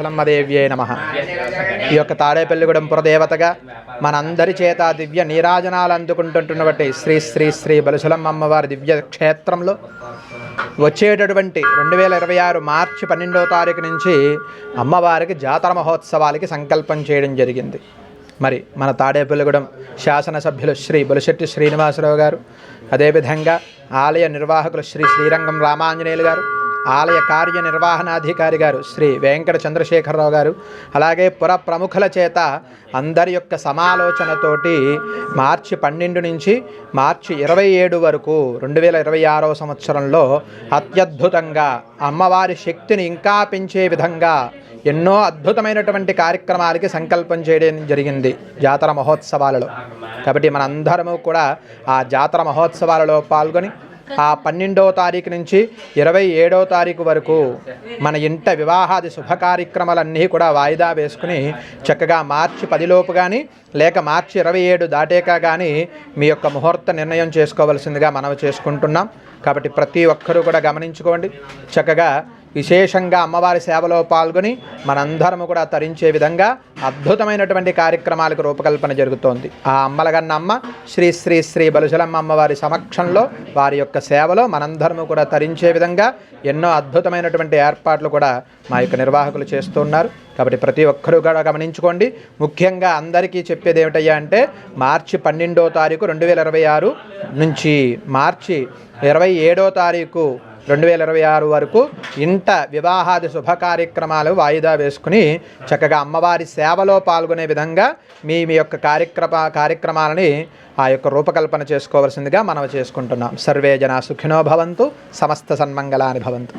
దేవ్యే నమః. ఈ యొక్క తాడేపల్లిగూడెం పురదేవతగా మనందరి చేత దివ్య నీరాజనాలు అందుకుంటున్నటువంటి శ్రీ శ్రీ శ్రీ బలుసులమ్మ అమ్మవారి దివ్య క్షేత్రంలో వచ్చేటటువంటి 2026 మార్చి 12వ తారీఖు నుంచి అమ్మవారికి జాతర మహోత్సవాలకి సంకల్పం చేయడం జరిగింది. మరి మన తాడేపల్లిగూడెం శాసనసభ్యులు శ్రీ బొలిశెట్టి శ్రీనివాసరావు గారు, అదేవిధంగా ఆలయ నిర్వాహకులు శ్రీ శ్రీరంగం రామాంజనేయులు గారు, ఆలయ కార్యనిర్వహణాధికారి గారు శ్రీ వెంకట చంద్రశేఖరరావు గారు, అలాగే పుర ప్రముఖుల చేత అందరి యొక్క సమాలోచనతోటి మార్చి 12 నుంచి మార్చి 27 వరకు 2026వ సంవత్సరంలో అత్యద్భుతంగా అమ్మవారి శక్తిని ఇంకా పెంచే విధంగా ఎన్నో అద్భుతమైనటువంటి కార్యక్రమాలకి సంకల్పం చేయడం జరిగింది జాతర మహోత్సవాలలో. కాబట్టి మనందరము కూడా ఆ జాతర మహోత్సవాలలో పాల్గొని ఆ 12వ తారీఖు నుంచి 27వ తారీఖు వరకు మన ఇంట వివాహాది శుభ కార్యక్రమాలన్నీ కూడా వాయిదా వేసుకుని చక్కగా మార్చి 10 లోపు కానీ లేక మార్చి 27 దాటాక కానీ మీ యొక్క ముహూర్త నిర్ణయం చేసుకోవాల్సిందిగా మనవి చేసుకుంటున్నాం. కాబట్టి ప్రతి ఒక్కరూ కూడా గమనించుకోండి. చక్కగా విశేషంగా అమ్మవారి సేవలో పాల్గొని మనందరము కూడా తరించే విధంగా అద్భుతమైనటువంటి కార్యక్రమాలకు రూపకల్పన జరుగుతోంది. ఆ అమ్మలగన్న అమ్మ శ్రీ శ్రీ శ్రీ బలుసులమ్మ అమ్మవారి సమక్షంలో వారి యొక్క సేవలో మనందరము కూడా తరించే విధంగా ఎన్నో అద్భుతమైనటువంటి ఏర్పాట్లు కూడా మా యొక్క నిర్వాహకులు చేస్తున్నారు. కాబట్టి ప్రతి ఒక్కరూ కూడా గమనించుకోండి. ముఖ్యంగా అందరికీ చెప్పేది ఏమిటయ్యా అంటే మార్చి 12వ తారీఖు 2026 నుంచి మార్చి 27వ తారీఖు 2026 వరకు ఇంట వివాహాది శుభ కార్యక్రమాలు వాయిదా వేసుకుని చక్కగా అమ్మవారి సేవలో పాల్గొనే విధంగా మీ యొక్క కార్యక్రమాలని ఆ యొక్క రూపకల్పన చేసుకోవాల్సిందిగా మనవి చేసుకుంటున్నాం. సర్వే జనా సుఖినో భవంతు, సమస్త సన్మంగళాని భవంతు.